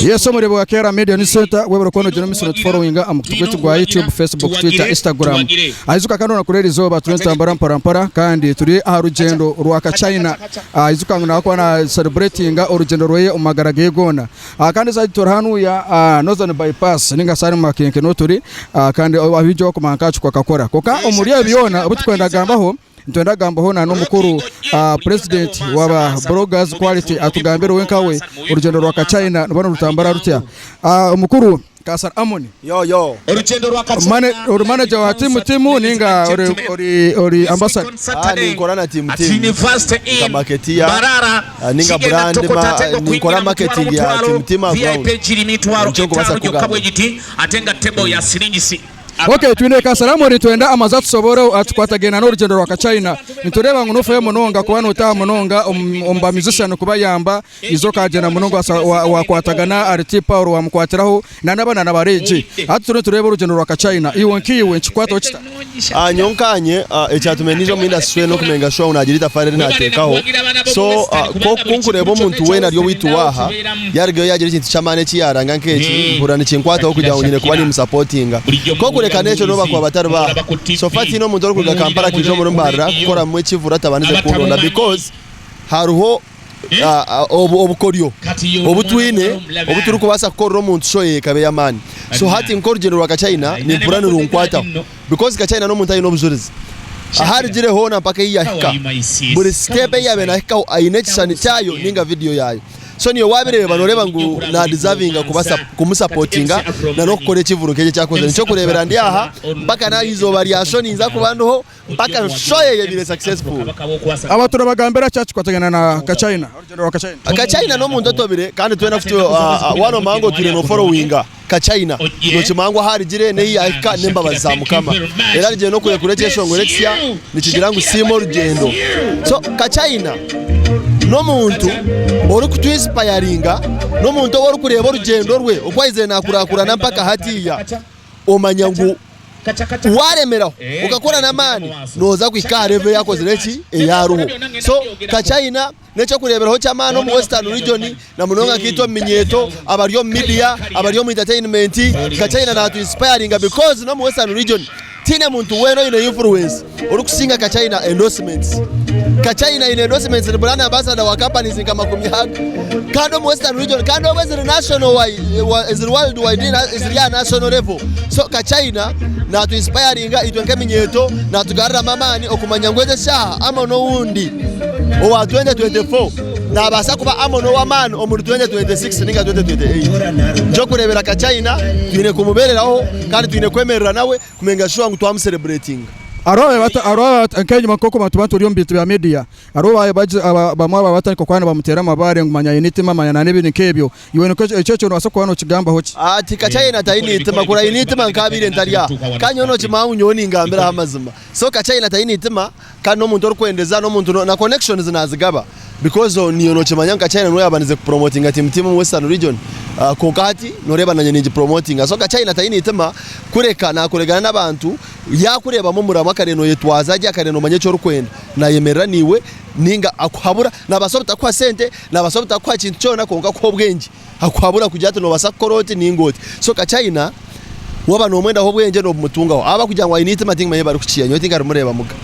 yeso muri bwa Kera Media News Center webero kono jeno misoro following amukutugwe gwa YouTube, Facebook, Twitter, Instagram aizuka kandi na kureri zoba turentambara mparampara kandi turi arugendo rwaka China aizuka ngana na celebrating urugendo roye umagarage gona kandi zayitora hanu ya Northern Bypass ninga sari makenke no turi kandi abijo kumankacu kwa kakora koka umuriye biona ubutwenda gambaho ntwenda gambaho na no mukuru president waba bloggers quality atugambira wenkawe urugendo rwaka China nubona rutambara rutya umukuru Kasar Amoni yo urugendo rwaka China manager wa timu ninga ori ambassador nikora na timu kamaketia barara ninga brand nikora marketing ya timu VIP jiri mitwaro kabwe giti atenga table ya siringisi. Okay, twine Kasar Amoni twenda amaza tusobora atkwatagena no urugendo rwaka China nitureba ngo nufa y'umunonga kubana utaha munonga umba musician kuba yamba izoka jena munonga wa kwatagana arti Paul wa mkwatiraho nanabana nabareje atu tureba urugendo rwaka China iwonkiwe nchikwata ochita nyonkanye ecyatumenije mu industry no kumenga show unagirita farere natekaho so ko kunkureba umuntu we naryo wituwaha yarige yagira ikintu cyamane cyaranga nkeki burana ikinkwata ho kujya nyine kuba ni supportinga ko kureka necho no bakwa batarba so fati no muntu rukuga Kampala kijo mu mbara gukora mu kivura tabanize kuronda because haruho obukoryo obutwine obuturu kubasa korro muntu shoye kabe yamani so hati nkorugendo rwaka China ni purani runkwata because ka China no muntu ayino buzuriza ahari jire hona mpaka yahika buri step yabe na hika ainechani cyayo ninga video yayo so niyo wabireba noreba ngo na deservinga kubasa kumusupportinga na no kukore kivuru keje cyakoze nico kurebera ndi aha mpaka na hizo variation inza kubandoho mpaka shoye yebire successful abatura bagambera cyacu kwatagana na ka China urugendo rwaka China ka China no muntu tobire kandi twena fite wano mango turi no followinga ka China no chimango hari jire ne yaka nemba bazamukama era rije no kure cyeshongo Lexia nikigira ngo simo rugendo so ka China no muntu ori kutwinspiringa no muntu ori kureba urugendo rwe ukwayize nakurakurana mpaka hatiya omanya ngo waremeraho ukakora na mani noza kwikareve yakoze neki yaruho so ka China necho kureberaho cyamano mu Western region na munonga kito minyeto abaryo media abaryo mu entertainment ka China na to inspiringa because no mu Western region tina muntu weno ina influence uri kusinga ka China endorsements ka China ina endorsements ni brand ambassador wa companies kama kumihaga kando mu Western region kando wezi national is worldwide is ya national level so ka China na to inspiringa itwenke minyeto na tugarra mamani okumanya ngweze sha ama no wundi owa 2024 na basa kuba amono wa man omuri 2026 ninga 2028 njo kurebera ka China twine kumubereraho kandi twine kwemerera nawe kumenga sho ngo twamu celebrating arowe ankenye makoko matubantu ryo mbitu ya media arowe baje bamwa batani ko kwana bamutera amabare ngumanya unity mama na n'ibintu kebyo iwene ko icyo no basoko hano kigamba hoki ati ka China tayini itima kura initima nkabire ntariya kanyono chimangu nyoni ngambira hamazima so ka China tayini itima kano muntu orikwendeza no muntu na connections nazigaba because niyo no chimanya ka China no yabanize promoting team mu Western region kokati noreba nanye ninji promoting so ka China tayini itima kureka na kuregana n'abantu yakureba mu murama kareno yetwaza ajya kareno manye cyo rukwenda na yemera niwe ninga akuhabura nabasobita kwa sente nabasobita kwa kintu cyona konga ko bwenge akuhabura kujya no basakoroti ningoti so ka China waba no mwenda ho bwenge no mutungaho aba kujya ngo inite mating manye bari kuciya nyoti ngari mureba muga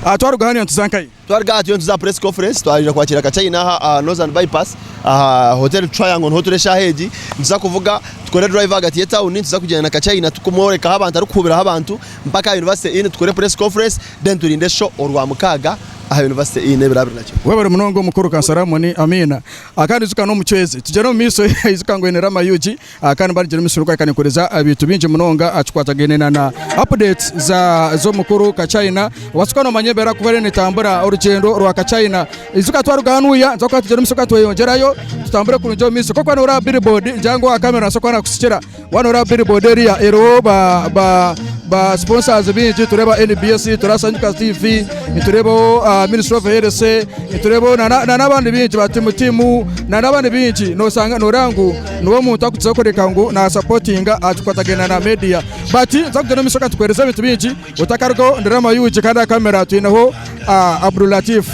atwaruga hano tuzankai twarga ati tuza press conference twarira kwakira ka China Northern Bypass Hotel Triangle hotel shaheji nza kuvuga tukore driver gati ya town nza kujyana na ka China tukumoreka abantu ari kubira abantu mpaka university ine tukore press conference then turinde show orwa mukaga university ine birabira nacyo webere munongo mukuru Kasar Amoni amina akandi zuka no mucweze tujero miso izuka ngo enera mayuji akandi bari jero miso kwa kanikoreza abitu binje munonga achukwatagenena na updates zo mukuru ka China wasukano manyebera kuberene tambura urugendo rwa ka China izuka twaruganuya nzoka tujero miso kwa tuyongerayo tutambure kunjo miso ko kwa nora billboard njango wa camera so kwa kusikira wanora billboard area ero ba sponsors binje tureba NBS turasanyuka TV turebo Ministry of Health turebo na nabandi binji batimu na nabandi binji no sanga no rangu no muntu akutsokoreka ngo na supportinga atukwatagena na media bati zakugena misoka tukwereza bintu binji utakaruko ndirama yuji kandi kamera twinaho Abdul Latif